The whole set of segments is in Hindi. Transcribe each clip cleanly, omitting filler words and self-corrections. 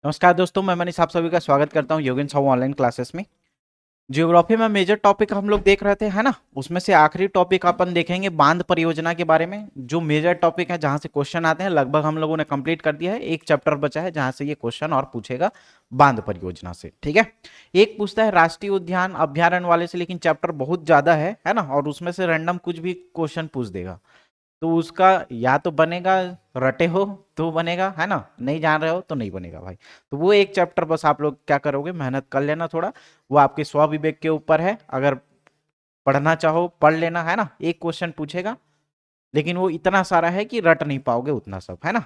नमस्कार दोस्तों, मैं मनीष आप सभी का स्वागत करता हूं योगेन साहू ऑनलाइन क्लासेस में। ज्योग्राफी में मेजर टॉपिक हम लोग देख रहे थे, है ना। उसमें से आखिरी टॉपिक अपन देखेंगे बांध परियोजना के बारे में। जो मेजर टॉपिक है जहां से क्वेश्चन आते हैं लगभग हम लोगों ने कंप्लीट कर दिया है। एक चैप्टर बचा है जहां से ये क्वेश्चन और पूछेगा बांध परियोजना से, ठीक है। एक पूछता है राष्ट्रीय उद्यान अभ्यारण्य वाले से, लेकिन चैप्टर बहुत ज्यादा है ना, और उसमें से रैंडम कुछ भी क्वेश्चन पूछ देगा। तो उसका या तो बनेगा, रटे हो तो बनेगा, है ना, नहीं जान रहे हो तो नहीं बनेगा भाई। तो वो एक चैप्टर बस आप लोग क्या करोगे, मेहनत कर लेना थोड़ा। वो आपके स्वविवेक के ऊपर है, अगर पढ़ना चाहो पढ़ लेना, है ना। एक क्वेश्चन पूछेगा, लेकिन वो इतना सारा है कि रट नहीं पाओगे उतना सब, है ना।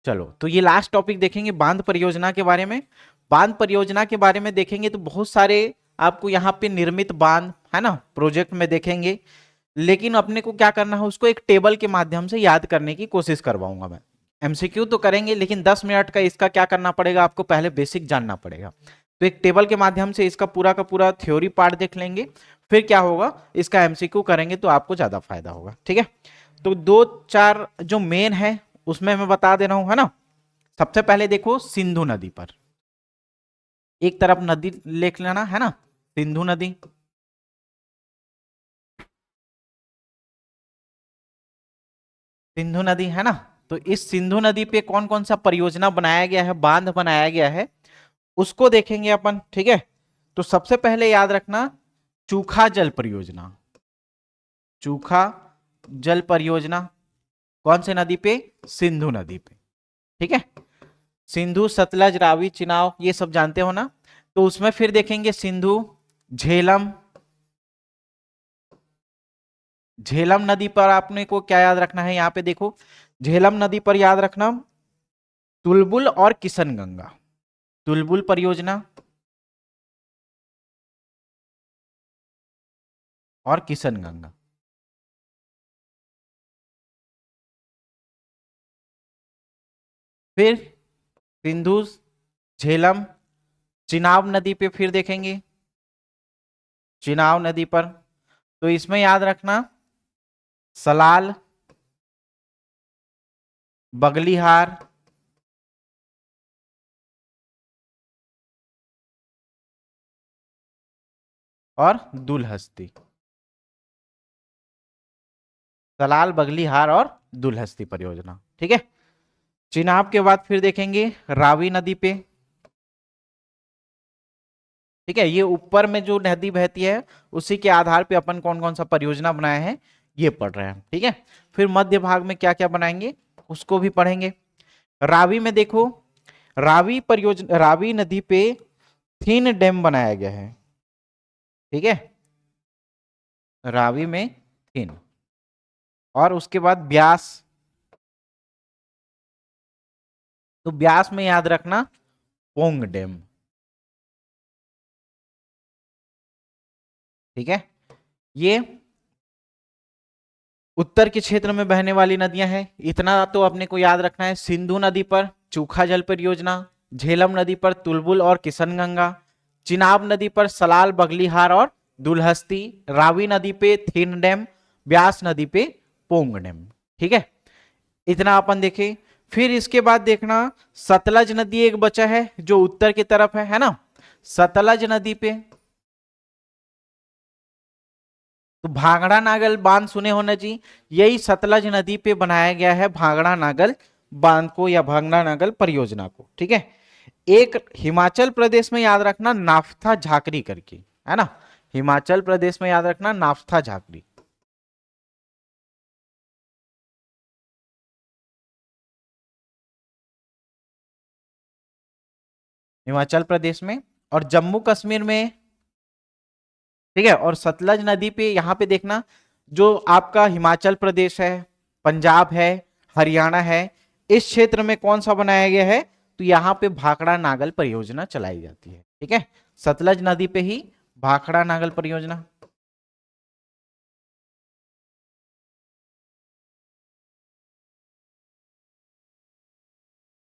चलो, तो ये लास्ट टॉपिक देखेंगे बांध परियोजना के बारे में। बांध परियोजना के बारे में देखेंगे तो बहुत सारे आपको यहाँ पे निर्मित बांध, है ना, प्रोजेक्ट में देखेंगे। लेकिन अपने को क्या करना है, उसको एक टेबल के माध्यम से याद करने की कोशिश करवाऊंगा मैं। एमसीक्यू तो करेंगे, लेकिन 10 मिनट का इसका क्या करना पड़ेगा, आपको पहले बेसिक जानना पड़ेगा। तो एक टेबल के माध्यम से इसका पूरा का पूरा थ्योरी पार्ट देख लेंगे। फिर क्या होगा, इसका एमसीक्यू करेंगे तो आपको ज्यादा फायदा होगा, ठीक है। तो दो चार जो मेन है उसमें मैं बता दे रहा हूं, है ना। सबसे पहले देखो सिंधु नदी पर एक तरफ नदी लिख लेना, है ना। सिंधु नदी, सिंधु नदी, है ना। तो इस सिंधु नदी पे कौन कौन सा परियोजना बनाया गया है, बांध बनाया गया है, उसको देखेंगे अपन, ठीक है। तो सबसे पहले याद रखना, चूखा जल परियोजना। चूखा जल परियोजना कौन से नदी पे, सिंधु नदी पे, ठीक है। सिंधु सतलज रावी चिनाव ये सब जानते हो ना। तो उसमें फिर देखेंगे सिंधु, झेलम। झेलम नदी पर आपने को क्या याद रखना है, यहां पे देखो, झेलम नदी पर याद रखना तुलबुल और किशनगंगा। तुलबुल परियोजना और किशनगंगा। फिर सिंधु, झेलम, चिनाब नदी पे फिर देखेंगे, चिनाब नदी पर। तो इसमें याद रखना सलाल, बगलीहार और दुलहस्ती। सलाल, बगलीहार और दुलहस्ती परियोजना, ठीक है। चिनाब के बाद फिर देखेंगे रावी नदी पे, ठीक है। ये ऊपर में जो नदी बहती है उसी के आधार पे अपन कौन कौन सा परियोजना बनाए हैं ये पढ़ रहे हैं, ठीक है। फिर मध्य भाग में क्या क्या बनाएंगे उसको भी पढ़ेंगे। रावी में देखो, रावी परियोजना, रावी नदी पे थीन डैम बनाया गया है, ठीक है। रावी में थीन, और उसके बाद ब्यास। तो ब्यास में याद रखना पोंग डैम, ठीक है। ये उत्तर के क्षेत्र में बहने वाली नदियां हैं, इतना तो अपने को याद रखना है। सिंधु नदी पर चूखा जल परियोजना, झेलम नदी पर तुलबुल और किशनगंगा, चिनाब नदी पर सलाल, बगलीहार और दुलहस्ती, रावी नदी पे थीन डैम, ब्यास नदी पे पोंग डैम, ठीक है। इतना अपन देखें। फिर इसके बाद देखना सतलज नदी एक बचा है जो उत्तर की तरफ है ना। सतलज नदी पे तो भांगड़ा नागल बांध सुने होना चाहिए, यही सतलज नदी पे बनाया गया है भांगड़ा नागल बांध को या भांगड़ा नागल परियोजना को, ठीक है। एक हिमाचल प्रदेश में याद रखना नाफ्था झाकरी करके, है ना। हिमाचल प्रदेश में याद रखना नाफ्था झाकरी। हिमाचल प्रदेश में और जम्मू कश्मीर में, ठीक है। और सतलज नदी पे यहां पे देखना, जो आपका हिमाचल प्रदेश है, पंजाब है, हरियाणा है, इस क्षेत्र में कौन सा बनाया गया है, तो यहां पे भाखड़ा नागल परियोजना चलाई जाती है, ठीक है। सतलज नदी पे ही भाखड़ा नागल परियोजना,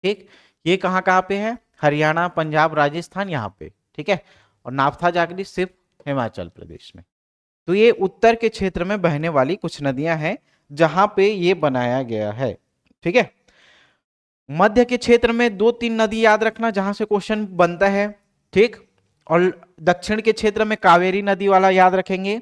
ठीक। ये कहाँ कहाँ पे है, हरियाणा, पंजाब, राजस्थान, यहाँ पे, ठीक है। और नाफ्था जागरी सिर्फ हिमाचल प्रदेश में। तो ये उत्तर के क्षेत्र में बहने वाली कुछ नदियां हैं जहां पे ये बनाया गया है, ठीक है। मध्य के क्षेत्र में दो तीन नदी याद रखना जहां से क्वेश्चन बनता है, ठीक। और दक्षिण के क्षेत्र में कावेरी नदी वाला याद रखेंगे,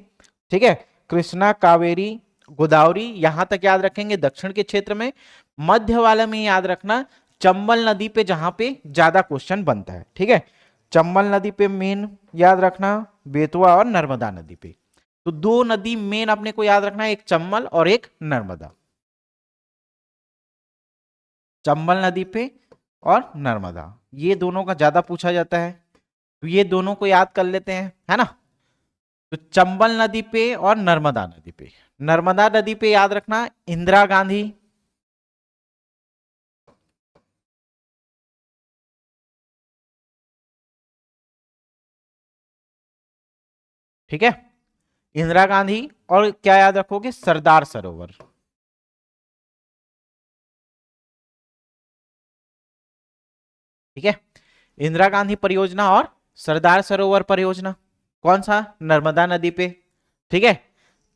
ठीक है। कृष्णा, कावेरी, गोदावरी यहां तक याद रखेंगे दक्षिण के क्षेत्र में। मध्य वाले में याद रखना चंबल नदी पे, जहां पे ज्यादा क्वेश्चन बनता है, ठीक है। चंबल नदी पे मेन याद रखना, बेतवा और नर्मदा नदी पे। तो दो नदी मेन अपने को याद रखना है, एक चंबल और एक नर्मदा। चंबल नदी पे और नर्मदा, ये दोनों का ज्यादा पूछा जाता है, तो ये दोनों को याद कर लेते हैं, है ना। तो चंबल नदी पे और नर्मदा नदी पे, नर्मदा नदी पे याद रखना इंदिरा गांधी, ठीक है। इंदिरा गांधी, और क्या याद रखोगे, सरदार सरोवर, ठीक है। इंदिरा गांधी परियोजना और सरदार सरोवर परियोजना, कौन सा, नर्मदा नदी पे, ठीक है।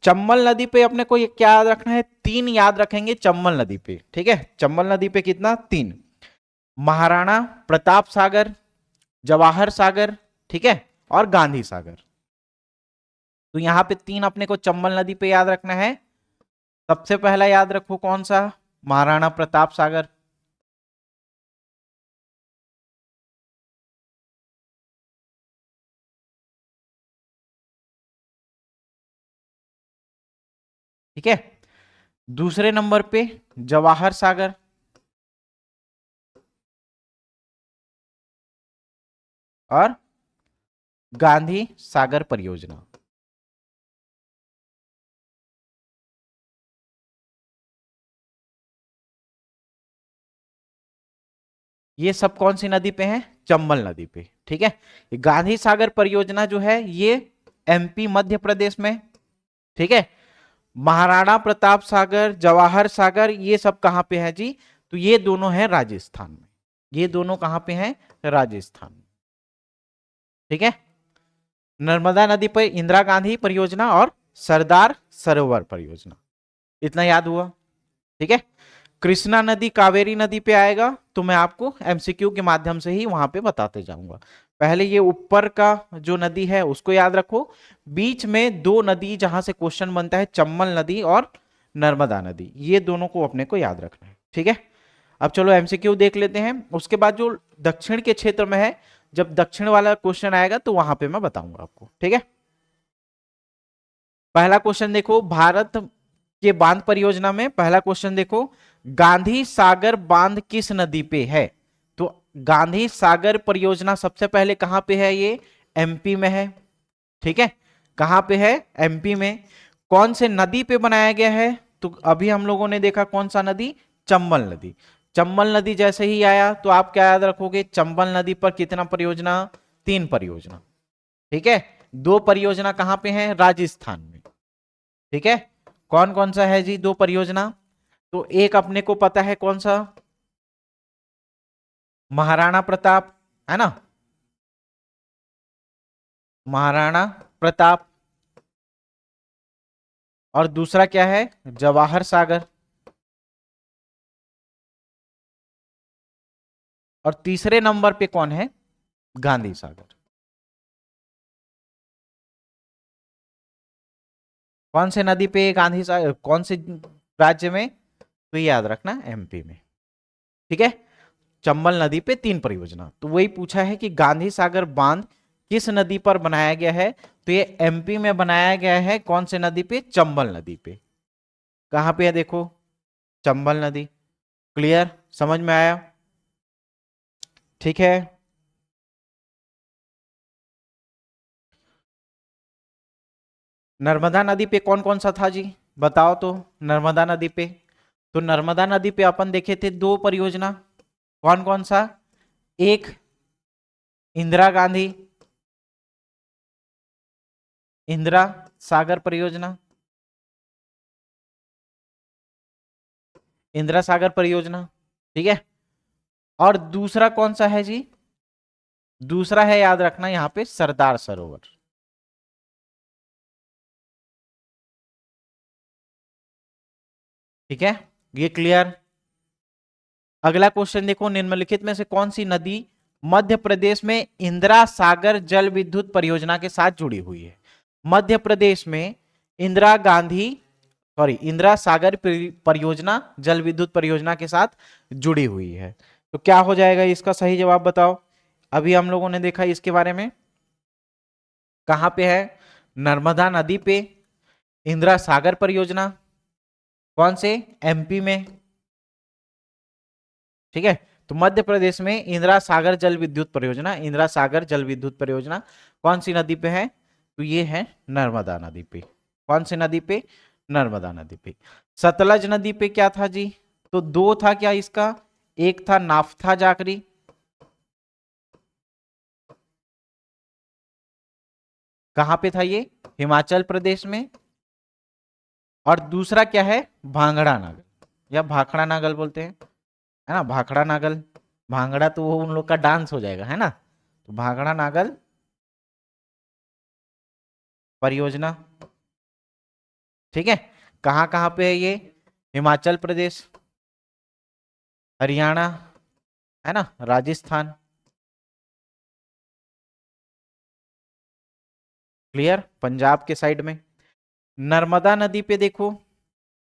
चंबल नदी पे अपने को ये क्या याद रखना है, तीन याद रखेंगे चंबल नदी पे, ठीक है। चंबल नदी पे कितना, तीन। महाराणा प्रताप सागर, जवाहर सागर, ठीक है, और गांधी सागर। तो यहां पे तीन अपने को चंबल नदी पे याद रखना है। सबसे पहला याद रखो कौन सा, महाराणा प्रताप सागर, ठीक है। दूसरे नंबर पे जवाहर सागर, और गांधी सागर परियोजना। ये सब कौन सी नदी पे है, चंबल नदी पे, ठीक है। ये गांधी सागर परियोजना जो है ये एमपी मध्य प्रदेश में, ठीक है। महाराणा प्रताप सागर, जवाहर सागर, ये सब कहां पे है जी, तो ये दोनों है राजस्थान में। ये दोनों कहां पे हैं, राजस्थान में, ठीक है। नर्मदा नदी पर इंदिरा गांधी परियोजना और सरदार सरोवर परियोजना, इतना याद हुआ, ठीक है। कृष्णा नदी कावेरी नदी पे आएगा, तो मैं आपको एमसीक्यू के माध्यम से ही वहां पे बताते जाऊंगा। पहले ये ऊपर का जो नदी है उसको याद रखो, बीच में दो नदी जहां से क्वेश्चन बनता है, चंबल नदी और नर्मदा नदी, ये दोनों को अपने को याद रखना है, ठीक है। अब चलो एमसीक्यू देख लेते हैं, उसके बाद जो दक्षिण के क्षेत्र में है, जब दक्षिण वाला क्वेश्चन आएगा तो वहां पे मैं बताऊंगा आपको, ठीक है। पहला क्वेश्चन देखो, भारत के बांध परियोजना में पहला क्वेश्चन देखो, गांधी सागर बांध किस नदी पे है। तो गांधी सागर परियोजना सबसे पहले कहां पे है, ये एमपी में है, ठीक है। कहां पे है, एमपी में। कौन से नदी पे बनाया गया है, तो अभी हम लोगों ने देखा कौन सा नदी, चंबल नदी। चंबल नदी जैसे ही आया तो आप क्या याद रखोगे, चंबल नदी पर कितना परियोजना, तीन परियोजना, ठीक है। दो परियोजना कहां पे है, राजस्थान में, ठीक है। कौन कौन सा है जी, दो परियोजना, तो एक अपने को पता है कौन सा, महाराणा प्रताप, है ना, महाराणा प्रताप। और दूसरा क्या है, जवाहर सागर। और तीसरे नंबर पे कौन है, गांधी सागर। कौन से नदी पे गांधी सागर, कौन से राज्य में, तो याद रखना एमपी में, ठीक है। चंबल नदी पे तीन परियोजना, तो वही पूछा है कि गांधी सागर बांध किस नदी पर बनाया गया है, तो ये एमपी में बनाया गया है, कौन से नदी पे, चंबल नदी पे। कहां पे है देखो, चंबल नदी, क्लियर, समझ में आया, ठीक है। नर्मदा नदी पे कौन कौन सा था जी, बताओ तो। नर्मदा नदी पे, तो नर्मदा नदी पे अपन देखे थे दो परियोजना, कौन कौन सा, एक इंदिरा गांधी, इंदिरा सागर परियोजना, इंदिरा सागर परियोजना, ठीक है। और दूसरा कौन सा है जी, दूसरा है याद रखना यहां पे सरदार सरोवर, ठीक है। ये क्लियर, अगला क्वेश्चन देखो, निम्नलिखित में से कौन सी नदी मध्य प्रदेश में इंदिरा सागर जल विद्युत परियोजना के साथ जुड़ी हुई है? मध्य प्रदेश में इंदिरा सागर परियोजना जल विद्युत परियोजना के साथ जुड़ी हुई है। तो क्या हो जाएगा इसका सही जवाब बताओ। अभी हम लोगों ने देखा इसके बारे में, कहां पे है? नर्मदा नदी पे इंदिरा सागर परियोजना, कौन से? एमपी में। ठीक है, तो मध्य प्रदेश में इंदिरा सागर जल विद्युत परियोजना, इंदिरा सागर जल विद्युत परियोजना कौन सी नदी पे है? तो ये है नर्मदा नदी पे। कौन सी नदी पे? नर्मदा नदी पे। सतलज नदी पे क्या था जी? तो दो था क्या इसका? एक था नाफ्था जाकरी, कहां पे था ये? हिमाचल प्रदेश में। और दूसरा क्या है? भांगड़ा नागल, या भाखड़ा नागल बोलते हैं, है ना, भाखड़ा नागल। भांगड़ा तो वो उन लोग का डांस हो जाएगा, है ना, तो भाखड़ा नागल परियोजना। ठीक है, कहां कहां पे है ये? हिमाचल प्रदेश, हरियाणा, है ना, राजस्थान। क्लियर? पंजाब के साइड में। नर्मदा नदी पे देखो,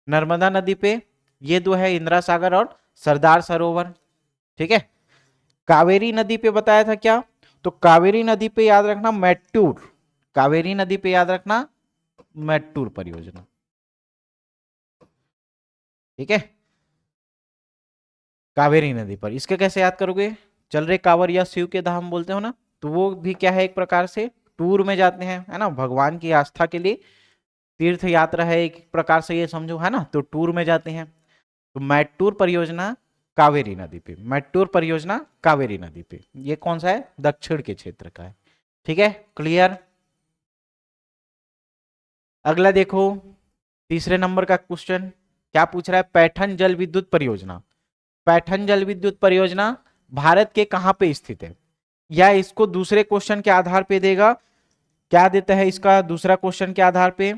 नर्मदा नदी पे ये दो है, इंदिरा सागर और सरदार सरोवर। ठीक है, कावेरी नदी पे बताया था क्या? तो कावेरी नदी पे याद रखना मैट्टूर, कावेरी नदी पे याद रखना मैट्टूर परियोजना। ठीक है, कावेरी नदी पर। इसके कैसे याद करोगे? चल रहे कांवर या शिव के धाम बोलते हो ना, तो वो भी क्या है, एक प्रकार से टूर में जाते हैं, है ना, भगवान की आस्था के लिए तीर्थ यात्रा है एक प्रकार से, ये समझो, है ना, तो टूर में जाते हैं। तो मैट्टूर परियोजना कावेरी नदी पे, मैट्टूर परियोजना कावेरी नदी पे। ये कौन सा है? दक्षिण के क्षेत्र का है। ठीक है, क्लियर? अगला देखो, तीसरे नंबर का क्वेश्चन क्या पूछ रहा है? पैठन जल विद्युत परियोजना, पैठन जल विद्युत परियोजना भारत के कहां पे स्थित है? या इसको दूसरे क्वेश्चन के आधार पे देगा, क्या देता है इसका दूसरा क्वेश्चन के आधार पे?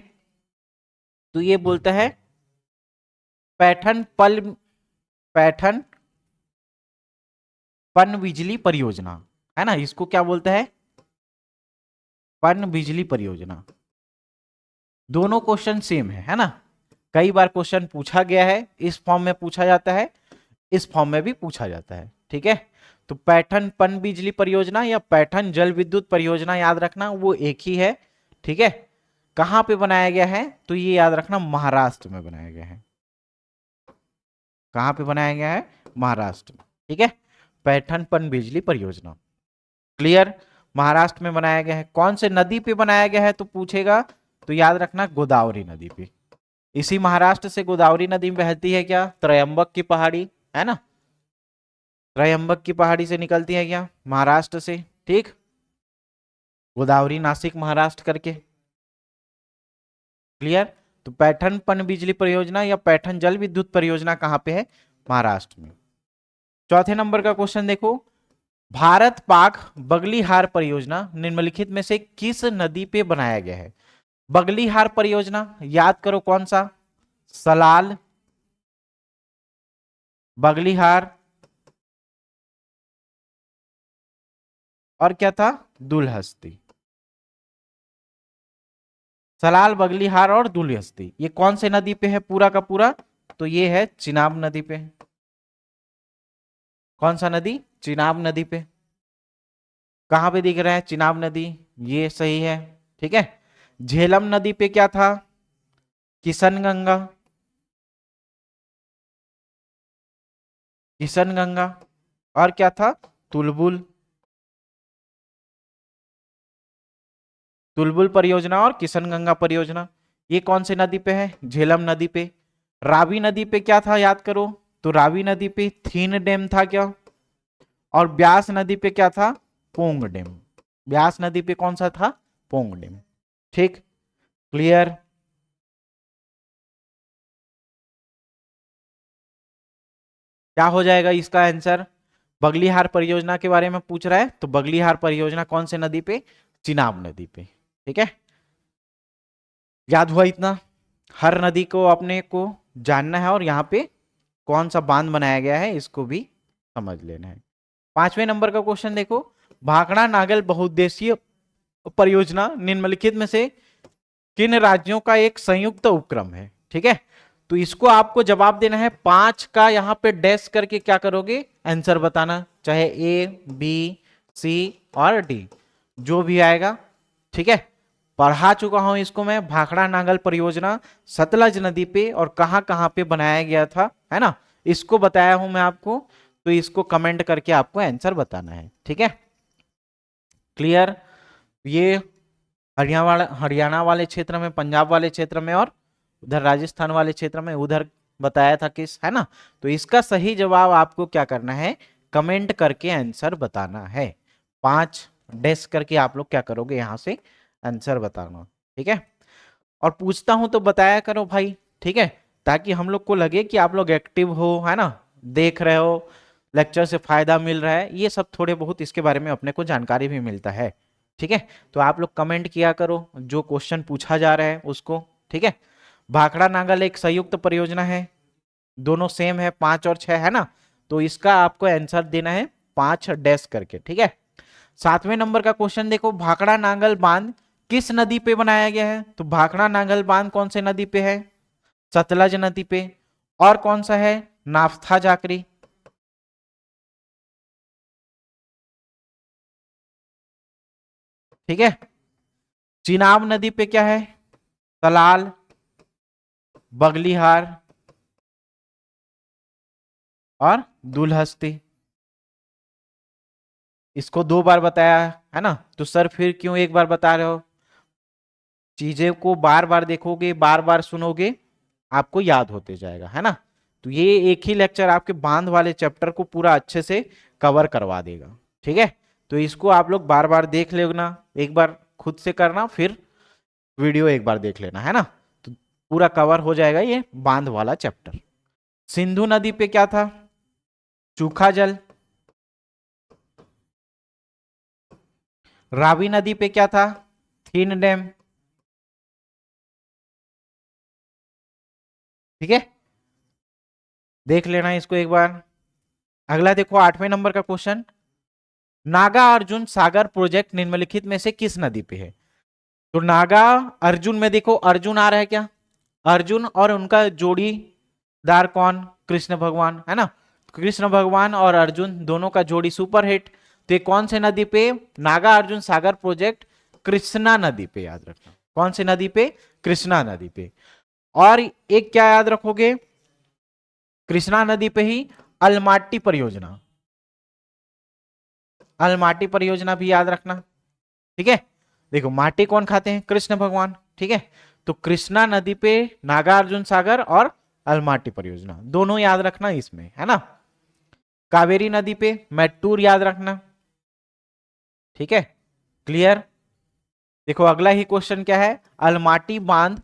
तो ये बोलता है पैठन पल पैठन पन बिजली परियोजना, है ना, इसको क्या बोलता है? पन बिजली परियोजना। दोनों क्वेश्चन सेम है ना, कई बार क्वेश्चन पूछा गया है, इस फॉर्म में पूछा जाता है, इस फॉर्म में भी पूछा जाता है। ठीक है, तो पैठन पन बिजली परियोजना या पैठन जल विद्युत परियोजना याद रखना वो एक ही है। ठीक है, कहां पे बनाया गया है? तो ये याद रखना महाराष्ट्र में बनाया गया है। कहां पे बनाया गया है? महाराष्ट्र में। ठीक है, पैठन पन बिजली परियोजना। क्लियर? महाराष्ट्र में बनाया गया है। कौन से नदी पे बनाया गया है तो पूछेगा, तो याद रखना गोदावरी नदी पे। इसी महाराष्ट्र से गोदावरी नदी में बहती है क्या? त्रयंबक की पहाड़ी, है ना, त्रयंबक की पहाड़ी से निकलती है क्या? महाराष्ट्र से। ठीक, गोदावरी नासिक महाराष्ट्र करके। क्लियर? तो पैठन पन बिजली परियोजना या पैठन जल विद्युत परियोजना कहां पे है? महाराष्ट्र में। चौथे नंबर का क्वेश्चन देखो, भारत पाक बगलीहार परियोजना निम्नलिखित में से किस नदी पे बनाया गया है? बगलीहार परियोजना याद करो कौन सा? सलाल, बगलीहार, और क्या था? दुलहस्ती। सलाल, बगलीहार और दुलहस्ती, ये कौन से नदी पे है पूरा का पूरा? तो ये है चिनाब नदी पे। कौन सा नदी? चिनाब नदी पे। कहां पे दिख रहा है चिनाब नदी? ये सही है। ठीक है, झेलम नदी पे क्या था? किशनगंगा, किशनगंगा, और क्या था? तुलबुल, तुलबुल परियोजना और किशनगंगा परियोजना। ये कौन से नदी पे है? झेलम नदी पे। रावी नदी पे क्या था याद करो? तो रावी नदी पे थीन डैम था क्या? और ब्यास नदी पे क्या था? पोंग डैम। ब्यास नदी पे कौन सा था? पोंग डैम। ठीक, क्लियर? क्या हो जाएगा इसका आंसर? बगलीहार परियोजना के बारे में पूछ रहा है, तो बगलीहार परियोजना कौन से नदी पे? चिनाब नदी पे। ठीक है, याद हुआ इतना? हर नदी को अपने को जानना है और यहाँ पे कौन सा बांध बनाया गया है इसको भी समझ लेना है। 5वें नंबर का क्वेश्चन देखो, भाखड़ा नागल बहुउद्देशीय परियोजना निम्नलिखित में से किन राज्यों का एक संयुक्त उपक्रम है। ठीक है, तो इसको आपको जवाब देना है 5 का, यहां पे डैश करके क्या करोगे, आंसर बताना, चाहे ए बी सी और डी जो भी आएगा। ठीक है, पढ़ा चुका हूं इसको मैं, भाखड़ा नागल परियोजना सतलज नदी पे और कहां कहां पे बनाया गया था, है ना, इसको बताया हूं मैं आपको। तो इसको कमेंट करके आपको आंसर बताना है। ठीक है, क्लियर। ये हरियाणा वाले क्षेत्र में, पंजाब वाले क्षेत्र में और उधर राजस्थान वाले क्षेत्र में, उधर बताया था किस, है ना। तो इसका सही जवाब आपको क्या करना है, कमेंट करके आंसर बताना है। 5 डैश करके आप लोग क्या करोगे, यहां से आंसर बताना। ठीक है, और पूछता हूं तो बताया करो भाई। ठीक है, ताकि हम लोग को लगे कि आप लोग एक्टिव हो, है ना, देख रहे हो, लेक्चर से फायदा मिल रहा है, ये सब थोड़े बहुत इसके बारे में अपने को जानकारी भी मिलता है। ठीक है, तो आप लोग कमेंट किया करो जो क्वेश्चन पूछा जा रहा है उसको। ठीक है, भाखड़ा नागल एक संयुक्त परियोजना है, दोनों सेम है, 5 और 6, है ना। तो इसका आपको आंसर देना है 5 डैश करके। ठीक है, 7वें नंबर का क्वेश्चन देखो, भाखड़ा नागल बांध किस नदी पे बनाया गया है। तो भाखड़ा नागल बांध कौन से नदी पे है, सतलज नदी पे। और कौन सा है, नाफ्था जाकरी। ठीक है, चिनाब नदी पे क्या है, सलाल, बगलीहार और दुलहस्ती। इसको 2 बार बताया है ना, तो सर फिर क्यों एक बार बता रहे हो। चीजें को बार बार देखोगे, बार बार सुनोगे, आपको याद होते जाएगा, है ना। तो ये एक ही लेक्चर आपके बांध वाले चैप्टर को पूरा अच्छे से कवर करवा देगा। ठीक है, तो इसको आप लोग बार बार देख लेना, एक बार खुद से करना, फिर वीडियो एक बार देख लेना, है ना। तो पूरा कवर हो जाएगा ये बांध वाला चैप्टर। सिंधु नदी पे क्या था, सूखा जल। रावी नदी पे क्या था, थीन डैम। ठीक है, देख लेना इसको एक बार। अगला देखो 8वें नंबर का क्वेश्चन, नागा अर्जुन सागर प्रोजेक्ट निम्नलिखित में से किस नदी पे है। तो नागा अर्जुन में देखो, अर्जुन आ रहा है क्या, अर्जुन और उनका जोड़ीदार कौन, कृष्ण भगवान, है ना। कृष्ण भगवान और अर्जुन दोनों का जोड़ी सुपर हिट। तो ये कौन से नदी पे, नागा अर्जुन सागर प्रोजेक्ट कृष्णा नदी पे, याद रखना कौन सी नदी पे, कृष्णा नदी पे। और एक क्या याद रखोगे, कृष्णा नदी पे ही अलमाटी परियोजना, अलमाटी परियोजना भी याद रखना। ठीक है, देखो माटी कौन खाते हैं, कृष्ण भगवान। ठीक है, तो कृष्णा नदी पे नागार्जुन सागर और अलमाटी परियोजना दोनों याद रखना इसमें, है ना। कावेरी नदी पे मैट्टूर याद रखना। ठीक है, क्लियर। देखो अगला ही क्वेश्चन क्या है, अलमाटी बांध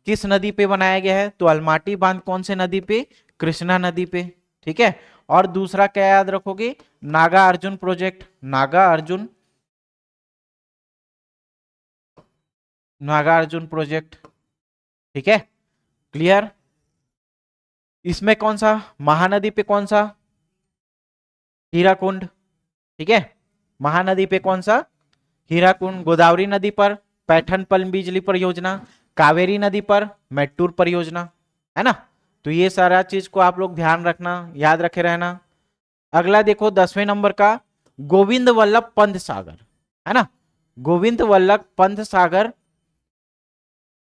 किस नदी पे बनाया गया है। तो अलमाटी बांध कौन से नदी पे, कृष्णा नदी पे। ठीक है, और दूसरा क्या याद रखोगे, नागा अर्जुन प्रोजेक्ट, नागा अर्जुन, नागार्जुन प्रोजेक्ट। ठीक है, क्लियर। इसमें कौन सा, महानदी पे कौन सा, हीराकुंड। ठीक है, महानदी पे कौन सा, हीराकुंड। गोदावरी नदी पर पैठन पन बिजली परियोजना, कावेरी नदी पर मैट्टूर परियोजना, है ना। तो ये सारा चीज को आप लोग ध्यान रखना, याद रखे रहना। अगला देखो 10वें नंबर का, गोविंद वल्लभ पंत सागर, है ना। गोविंद वल्लभ पंत सागर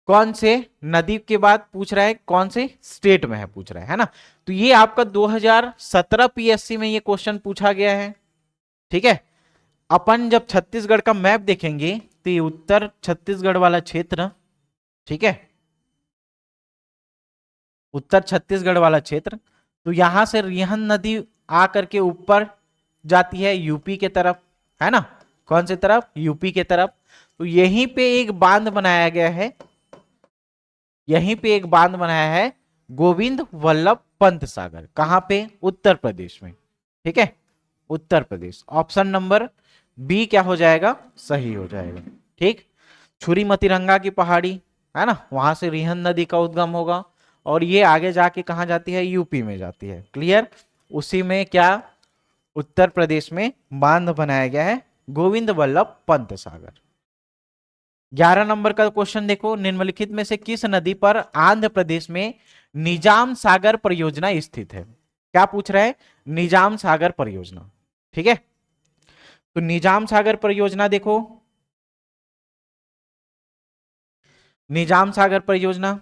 कौन से नदी के बाद पूछ रहा है, कौन से स्टेट में है पूछ रहा है ना। तो ये आपका 2017 पीएससी में ये क्वेश्चन पूछा गया है। ठीक है, अपन जब छत्तीसगढ़ का मैप देखेंगे तो ये उत्तर छत्तीसगढ़ वाला क्षेत्र, ठीक है, उत्तर छत्तीसगढ़ वाला क्षेत्र, तो यहां से रिहन नदी आकर के ऊपर जाती है यूपी के तरफ, है ना। कौन सी तरफ, यूपी के तरफ। तो यहीं पे एक बांध बनाया गया है, यहीं पे एक बांध बनाया है, गोविंद वल्लभ पंत सागर। कहां पे, उत्तर प्रदेश में। ठीक है, Uttar Pradesh. Option number B क्या हो जाएगा, सही हो जाएगा। ठीक, छुरी मतिरंगा की पहाड़ी, है ना, वहां से रिहन नदी का उद्गम होगा। और ये आगे जाके कहाँ जाती है, यूपी में जाती है। क्लियर। उसी में क्या, उत्तर प्रदेश में बांध बनाया गया है, गोविंद वल्लभ पंत सागर। 11 नंबर का क्वेश्चन देखो, निम्नलिखित में से किस नदी पर आंध्र प्रदेश में निजाम सागर परियोजना स्थित है। क्या पूछ रहा है, निजाम सागर परियोजना। ठीक है, तो निजाम सागर परियोजना देखो, निजाम सागर परियोजना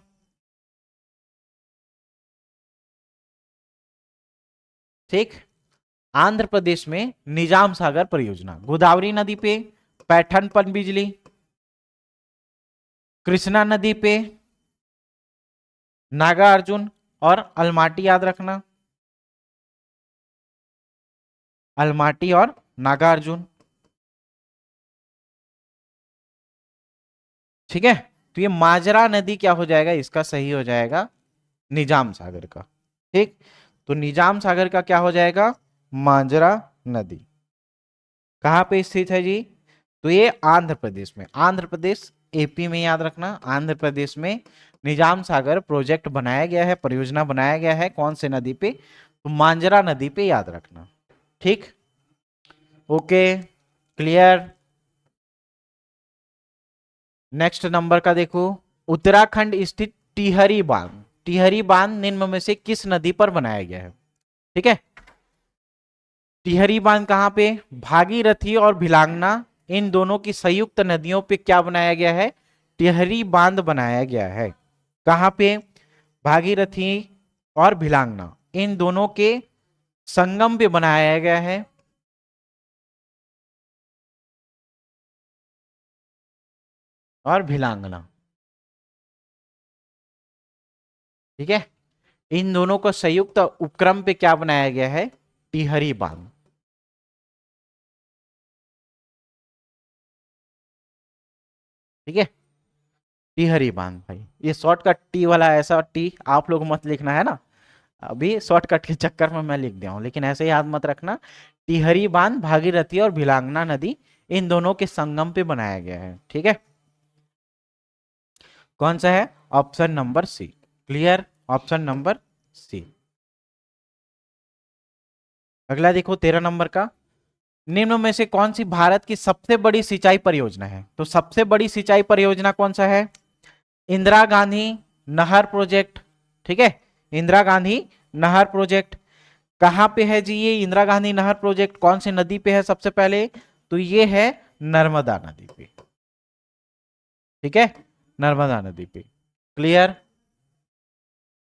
ठीक, आंध्र प्रदेश में निजाम सागर परियोजना गोदावरी नदी पे, पैठन पनबिजली, कृष्णा नदी पे, नागार्जुन और अलमाटी, याद रखना, अलमाटी और नागार्जुन। ठीक है, तो ये माजरा नदी क्या हो जाएगा, इसका सही हो जाएगा निजाम सागर का। ठीक, तो निजाम सागर का क्या हो जाएगा, माजरा नदी। कहां पे स्थित है जी, तो ये आंध्र प्रदेश में, आंध्र प्रदेश एपी में, याद रखना, आंध्र प्रदेश में निजाम सागर प्रोजेक्ट बनाया गया है, परियोजना बनाया गया है, कौन से नदी पे, तो मांजरा नदी पे, याद रखना। ठीक, ओके, क्लियर। नेक्स्ट नंबर का देखो, उत्तराखंड स्थित टिहरी बांध, टिहरी बांध निम्न में से किस नदी पर बनाया गया है। ठीक है, टिहरी बांध कहां पे, भागीरथी और भिलांगना, इन दोनों की संयुक्त नदियों पे क्या बनाया गया है, टिहरी बांध बनाया गया है। कहां पे, भागीरथी और भिलांगना, इन दोनों के संगम पे बनाया गया है। और भिलांगना, ठीक है, इन दोनों को संयुक्त उपक्रम पे क्या बनाया गया है, टिहरी बांध। ठीक है, टिहरी बांध भाई, ये शॉर्टकट टी वाला, ऐसा टी आप लोग मत लिखना है ना, अभी शॉर्टकट के चक्कर में मैं लिख दिया हूं, लेकिन ऐसे याद मत रखना। टिहरी बांध भागीरथी और भिलांगना नदी, इन दोनों के संगम पे बनाया गया है। ठीक है, कौन सा है, option number C. Clear, option number C. अगला देखो 13 नंबर का, निम्न में से कौन सी भारत की सबसे बड़ी सिंचाई परियोजना है। तो सबसे बड़ी सिंचाई परियोजना कौन सा है, इंदिरा गांधी नहर प्रोजेक्ट। ठीक है, इंदिरा गांधी नहर प्रोजेक्ट कहां पे है जी, ये इंदिरा गांधी नहर प्रोजेक्ट कौन सी नदी पे है, सबसे पहले तो ये है नर्मदा नदी पे। ठीक है, नर्मदा नदी पे। क्लियर,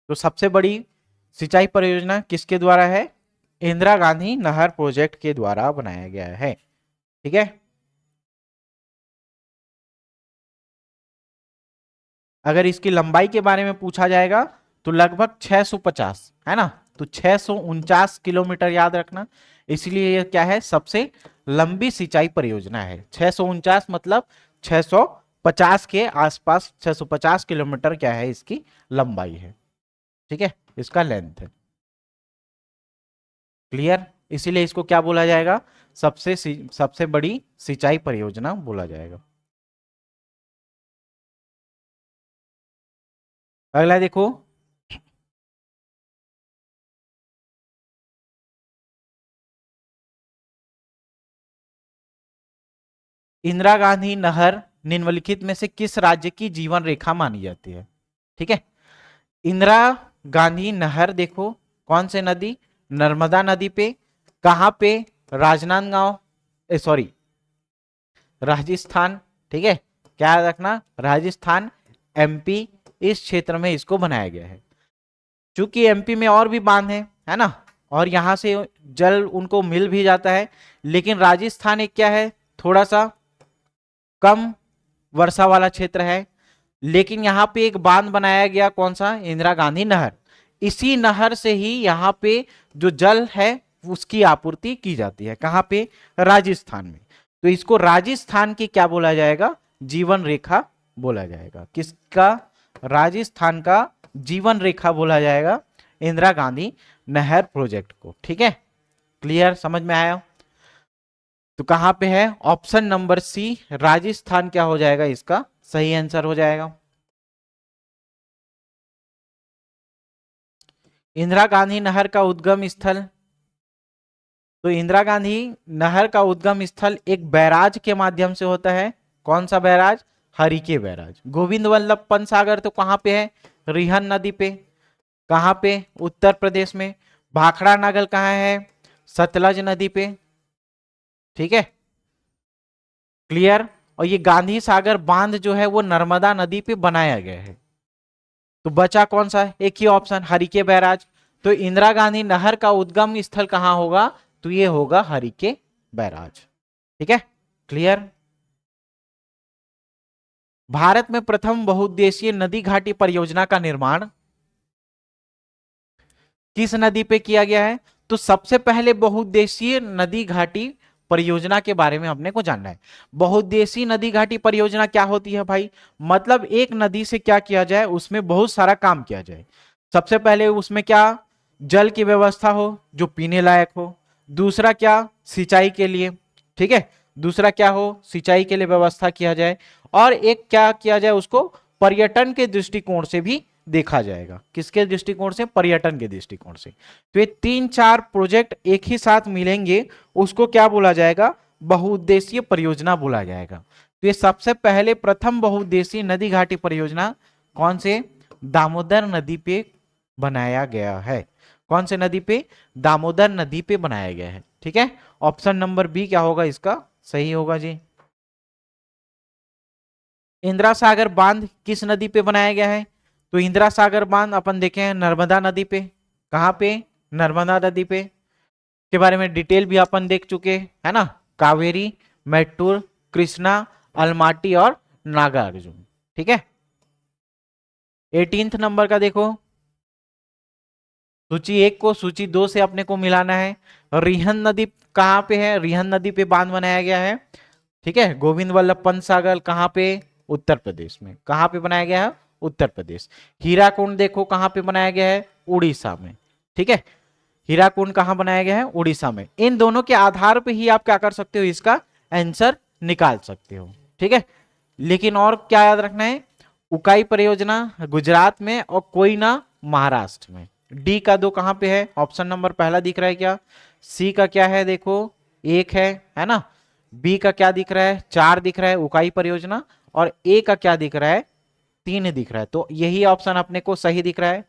तो सबसे बड़ी सिंचाई परियोजना किसके द्वारा है, इंदिरा गांधी नहर प्रोजेक्ट के द्वारा बनाया गया है। ठीक है, अगर इसकी लंबाई के बारे में पूछा जाएगा तो लगभग 650 है ना, तो 649 किलोमीटर, याद रखना। इसलिए यह क्या है, सबसे लंबी सिंचाई परियोजना है। 649 मतलब 650 के आसपास, 650 किलोमीटर क्या है, इसकी लंबाई है। ठीक है, इसका लेंथ है। क्लियर, इसीलिए इसको क्या बोला जाएगा, सबसे बड़ी सिंचाई परियोजना बोला जाएगा। अगला देखो, इंदिरा गांधी नहर निम्नलिखित में से किस राज्य की जीवन रेखा मानी जाती है। ठीक है, इंदिरा गांधी नहर देखो, कौन से नदी, नर्मदा नदी पे, कहां पे, राजनांदगांव, सॉरी राजस्थान। ठीक है, क्या रखना, राजस्थान, एमपी, इस क्षेत्र में इसको बनाया गया है। चूंकि एमपी में और भी बांध है ना, और यहां से जल उनको मिल भी जाता है, लेकिन राजस्थान एक क्या है, थोड़ा सा कम वर्षा वाला क्षेत्र है। लेकिन यहाँ पे एक बांध बनाया गया, कौन सा, इंदिरा गांधी नहर, इसी नहर से ही यहाँ पे जो जल है उसकी आपूर्ति की जाती है। कहाँ पे, राजस्थान में। तो इसको राजस्थान की क्या बोला जाएगा, जीवन रेखा बोला जाएगा। किसका, राजस्थान का जीवन रेखा बोला जाएगा इंदिरा गांधी नहर प्रोजेक्ट को। ठीक है, क्लियर, समझ में आया। तो कहां पे है, ऑप्शन नंबर सी, राजस्थान क्या हो जाएगा, इसका सही आंसर हो जाएगा। इंदिरा गांधी नहर का उद्गम स्थल, तो इंदिरा गांधी नहर का उद्गम स्थल एक बैराज के माध्यम से होता है। कौन सा बैराज? हरिके बैराज। गोविंद वल्लभ पंत सागर तो कहां पे है? रिहन नदी पे। कहां पे? उत्तर प्रदेश में। भाखड़ा नागल कहां है? सतलज नदी पे। ठीक है, क्लियर। और ये गांधी सागर बांध जो है वो नर्मदा नदी पे बनाया गया है। तो बचा कौन सा? एक ही ऑप्शन, हरिके बैराज। तो इंदिरा गांधी नहर का उद्गम स्थल कहां होगा? तो ये होगा हरिके बैराज। ठीक है, क्लियर। भारत में प्रथम बहुउद्देशीय नदी घाटी परियोजना का निर्माण किस नदी पे किया गया है? तो सबसे पहले बहुउद्देशीय नदी घाटी परियोजना के बारे में अपने को जानना है। बहुउद्देशीय नदी घाटी परियोजना क्या होती है भाई? मतलब एक नदी से क्या किया जाए, उसमें बहुत सारा काम किया जाए। सबसे पहले उसमें क्या? जल की व्यवस्था हो जो पीने लायक हो। दूसरा क्या? सिंचाई के लिए। ठीक है, दूसरा क्या हो? सिंचाई के लिए व्यवस्था किया जाए। और एक क्या किया जाए, उसको पर्यटन के दृष्टिकोण से भी देखा जाएगा। किसके दृष्टिकोण से? पर्यटन के दृष्टिकोण से। तो ये 3-4 प्रोजेक्ट एक ही साथ मिलेंगे, उसको क्या बोला जाएगा? बहुउद्देशीय परियोजना बोला जाएगा। तो ये सबसे पहले प्रथम बहुउद्देशीय नदी घाटी परियोजना कौन से? दामोदर नदी पे बनाया गया है। कौन से नदी पे? दामोदर नदी पे बनाया गया है। ठीक है, ऑप्शन नंबर बी क्या होगा इसका? सही होगा जी। इंदिरा सागर बांध किस नदी पे बनाया गया है? तो इंदिरा सागर बांध अपन देखे हैं नर्मदा नदी पे। कहां पे? नर्मदा नदी पे। के बारे में डिटेल भी अपन देख चुके है ना। कावेरी, मैट्टूर, कृष्णा, अलमाटी और नागार्जुन। ठीक है, 18 नंबर का देखो, सूची 1 को सूची 2 से अपने को मिलाना है। रिहन नदी कहां पे है? रिहन नदी पे बांध बनाया गया है। ठीक है, गोविंद वल्लभ पंत सागर कहां पे? उत्तर प्रदेश में। कहां पे बनाया गया है? उत्तर प्रदेश। हीराकुंड देखो कहां पे बनाया गया है? उड़ीसा में। ठीक है, हीराकुंड कहां बनाया गया है? उड़ीसा में। इन दोनों के आधार पे ही आप क्या कर सकते हो, इसका आंसर निकाल सकते हो। ठीक है, लेकिन और क्या याद रखना है? उकाई परियोजना गुजरात में और कोयना महाराष्ट्र में। डी का 2 कहां पे है? ऑप्शन नंबर पहला दिख रहा है क्या? सी का क्या है देखो? 1 है ना। बी का क्या दिख रहा है? 4 दिख रहा है उकाई परियोजना। और ए का क्या दिख रहा है? 3 दिख रहा है। तो यही ऑप्शन अपने को सही दिख रहा है।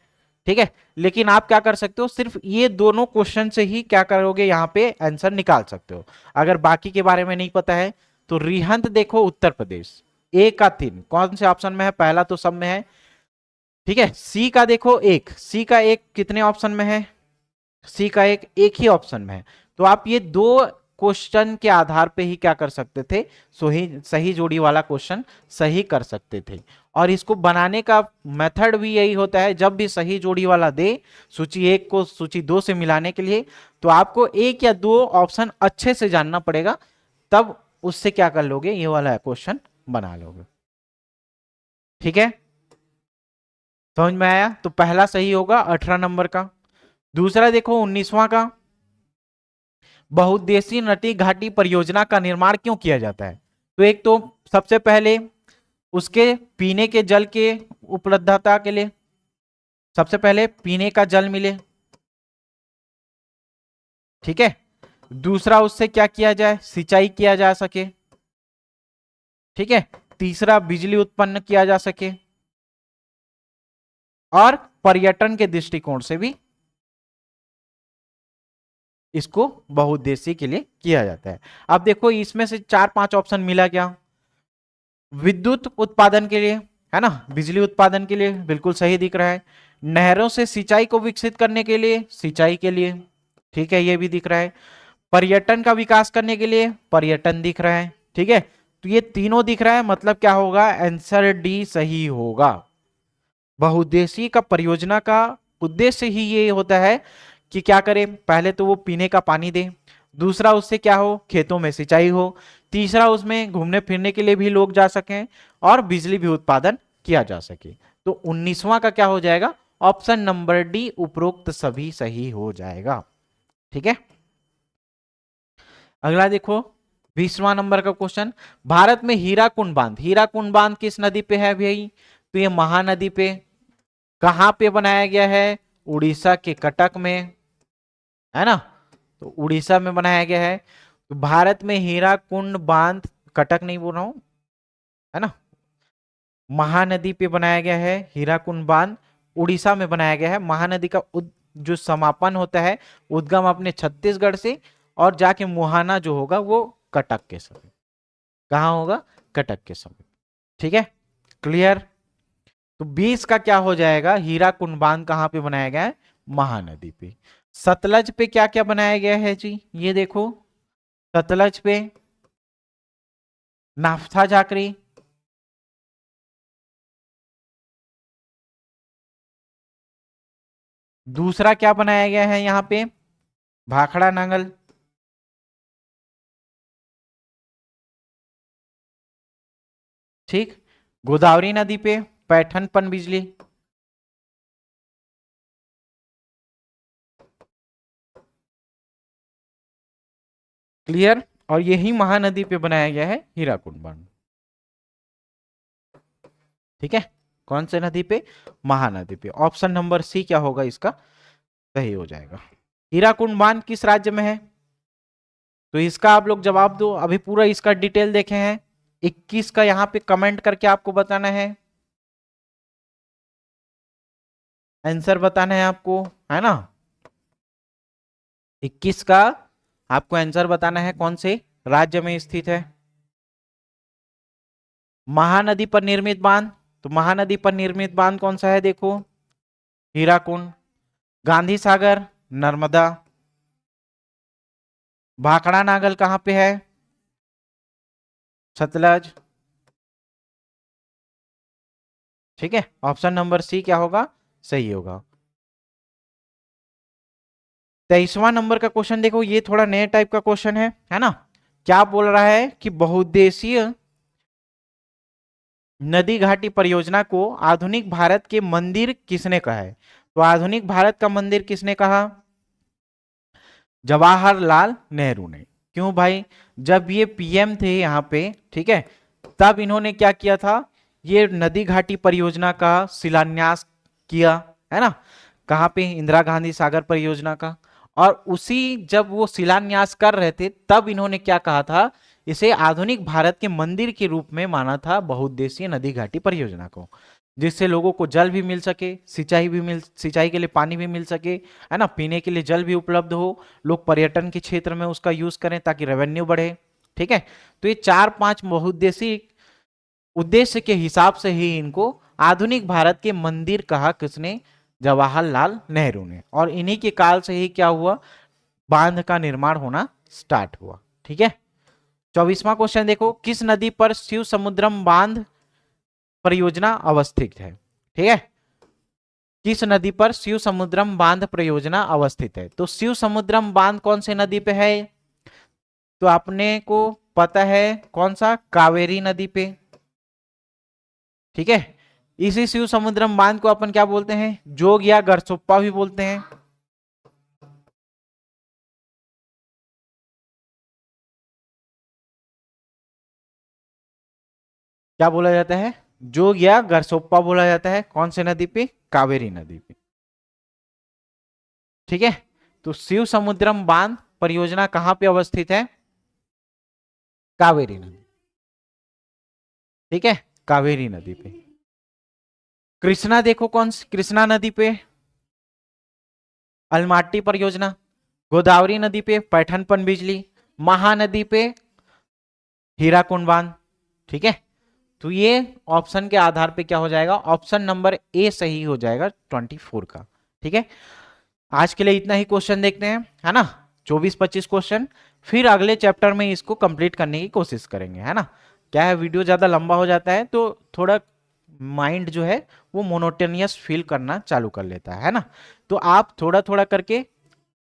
ठीक है, लेकिन आप क्या कर सकते हो, सिर्फ ये दोनों क्वेश्चन से ही क्या करोगे, यहां पे आंसर निकाल सकते हो। अगर बाकी के बारे में नहीं पता है तो रिहंत देखो उत्तर प्रदेश, ए का 3 कौन से ऑप्शन में है? पहला तो सब में है। ठीक है, सी का देखो 1, सी का 1 कितने ऑप्शन में है? सी का एक ही ऑप्शन में है। तो आप ये दो क्वेश्चन के आधार पे ही क्या कर सकते थे, सही सही जोड़ी वाला क्वेश्चन सही कर सकते थे। और इसको बनाने का मेथड भी यही होता है, जब भी सही जोड़ी वाला दे सूची 1 को सूची 2 से मिलाने के लिए, तो आपको 1 या 2 ऑप्शन अच्छे से जानना पड़ेगा, तब उससे क्या कर लोगे, ये वाला क्वेश्चन बना लोगे। ठीक है, समझ में आया? तो पहला सही होगा 18 नंबर का। दूसरा देखो 19वां का, बहुउद्देशीय नदी घाटी परियोजना का निर्माण क्यों किया जाता है? तो एक तो सबसे पहले उसके पीने के जल के उपलब्धता के लिए, सबसे पहले पीने का जल मिले। ठीक है, दूसरा उससे क्या किया जाए, सिंचाई किया जा सके। ठीक है, तीसरा बिजली उत्पन्न किया जा सके, और पर्यटन के दृष्टिकोण से भी इसको बहुउद्देशीय के लिए किया जाता है। अब देखो इसमें से 4-5 ऑप्शन मिला क्या? विद्युत उत्पादन के लिए, है ना, बिजली उत्पादन के लिए बिल्कुल सही दिख रहा है। नहरों से सिंचाई को विकसित करने के लिए, सिंचाई के लिए, ठीक है, ये भी दिख रहा है। पर्यटन का विकास करने के लिए, पर्यटन दिख रहा है। ठीक है, तो ये तीनों दिख रहा है, मतलब क्या होगा, आंसर डी सही होगा। बहुउद्देशीय का परियोजना का उद्देश्य ही ये होता है कि क्या करें, पहले तो वो पीने का पानी दे, दूसरा उससे क्या हो, खेतों में सिंचाई हो, तीसरा उसमें घूमने फिरने के लिए भी लोग जा सकें, और बिजली भी उत्पादन किया जा सके। तो 19वां का क्या हो जाएगा, ऑप्शन नंबर डी उपरोक्त सभी सही हो जाएगा। ठीक है, अगला देखो 20वां नंबर का क्वेश्चन, भारत में हीराकुंड बांध, हीराकुंड बांध किस नदी पे है भाई? तो ये महानदी पे। कहां पे बनाया गया है? उड़ीसा के कटक में, है ना। तो उड़ीसा में बनाया गया है। तो भारत में हीराकुंड बांध, कटक नहीं बोल रहा हूं, है ना, महानदी पे बनाया गया है हीराकुंड बांध, उड़ीसा में बनाया गया है। महानदी का जो समापन होता है, उद्गम अपने छत्तीसगढ़ से, और जाके मुहाना जो होगा वो कटक के समीप। कहाँ होगा? कटक के समीप। ठीक है, क्लियर। तो 20 का क्या हो जाएगा? हीराकुंड बांध कहाँ पे बनाया गया है? महानदी पे। सतलज पे क्या क्या बनाया गया है जी? ये देखो, सतलज पे नाफ्था झाकरी, दूसरा क्या बनाया गया है यहाँ पे? भाखड़ा नांगल, ठीक। गोदावरी नदी पे पैठन पन बिजली, क्लियर। और यही महानदी पे बनाया गया है हीराकुंड बांध। ठीक है, कौन से नदी पे? महानदी पे। ऑप्शन नंबर सी क्या होगा इसका? सही हो जाएगा। हीराकुंड बांध किस राज्य में है? तो इसका आप लोग जवाब दो। अभी पूरा इसका डिटेल देखे हैं, 21 का यहाँ पे कमेंट करके आपको बताना है, आंसर बताना है आपको, है ना। 21 का आपको आंसर बताना है कौन से राज्य में स्थित है। महानदी पर निर्मित बांध, तो महानदी पर निर्मित बांध कौन सा है? देखो, हीराकुंड। गांधी सागर, नर्मदा। भाखड़ा नागल कहां पे है? सतलज। ठीक है, ऑप्शन नंबर सी क्या होगा? सही होगा। 23वां नंबर का क्वेश्चन देखो, ये थोड़ा नए टाइप का क्वेश्चन है ना। क्या बोल रहा है कि बहुउद्देशीय नदी घाटी परियोजना को आधुनिक भारत के मंदिर किसने कहा है? तो आधुनिक भारत का मंदिर किसने कहा? जवाहरलाल नेहरू ने। क्यों भाई? जब ये पीएम थे यहाँ पे, ठीक है, तब इन्होंने क्या किया था? ये नदी घाटी परियोजना का शिलान्यास किया, है ना। कहाँ पे? इंदिरा गांधी सागर परियोजना का। और उसी जब वो शिलान्यास कर रहे थे, तब इन्होंने क्या कहा था? इसे आधुनिक भारत के मंदिर के रूप में माना था, बहुउद्देशीय नदी घाटी परियोजना को, जिससे लोगों को जल भी मिल सके, सिंचाई के लिए पानी भी मिल सके, है ना, पीने के लिए जल भी उपलब्ध हो, लोग पर्यटन के क्षेत्र में उसका यूज करें ताकि रेवेन्यू बढ़े। ठीक है, तो ये 4-5 बहुउद्देशीय उद्देश्य के हिसाब से ही इनको आधुनिक भारत के मंदिर कहा किसने? जवाहरलाल नेहरू ने। और इन्हीं के काल से ही क्या हुआ? बांध का निर्माण होना स्टार्ट हुआ। ठीक है, 24वां क्वेश्चन देखो, किस नदी पर शिव समुद्रम बांध परियोजना अवस्थित है? ठीक है, किस नदी पर शिव समुद्रम बांध परियोजना अवस्थित है? तो शिव समुद्रम बांध कौन से नदी पे है? तो अपने को पता है कौन सा? कावेरी नदी पे। ठीक है, इसी शिव समुद्रम बांध को अपन क्या बोलते हैं? जोग या गरसोप्पा भी बोलते हैं। क्या बोला जाता है? जोग या गरसोप्पा बोला जाता है। कौन से नदी पे? कावेरी नदी पे। ठीक है, तो शिव समुद्रम बांध परियोजना कहां पे अवस्थित है? कावेरी नदी। ठीक है, कावेरी नदी पे। कृष्णा देखो, कौन सी? कृष्णा नदी पे अलमाटी परियोजना, गोदावरी नदी पे पैठन पनबिजली, महानदी पे हीराकुंड बांध। ठीक है, तो ये ऑप्शन के आधार पे क्या हो जाएगा? ऑप्शन नंबर ए सही हो जाएगा 24 का। ठीक है, आज के लिए इतना ही क्वेश्चन देखते हैं, है ना, 24-25 क्वेश्चन। फिर अगले चैप्टर में इसको कंप्लीट करने की कोशिश करेंगे, है ना। क्या है, वीडियो ज्यादा लंबा हो जाता है तो थोड़ा माइंड जो है वो मोनोटोनियस फील करना चालू कर लेता है ना। तो आप थोड़ा थोड़ा करके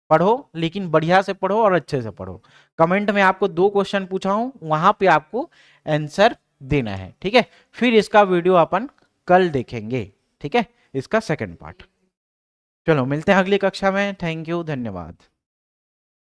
पढ़ो, लेकिन बढ़िया से पढ़ो और अच्छे से पढ़ो। कमेंट में आपको 2 क्वेश्चन पूछा हूं, वहां पे आपको आंसर देना है। ठीक है, फिर इसका वीडियो अपन कल देखेंगे। ठीक है, इसका सेकंड पार्ट। चलो मिलते हैं अगली कक्षा में। थैंक यू, धन्यवाद।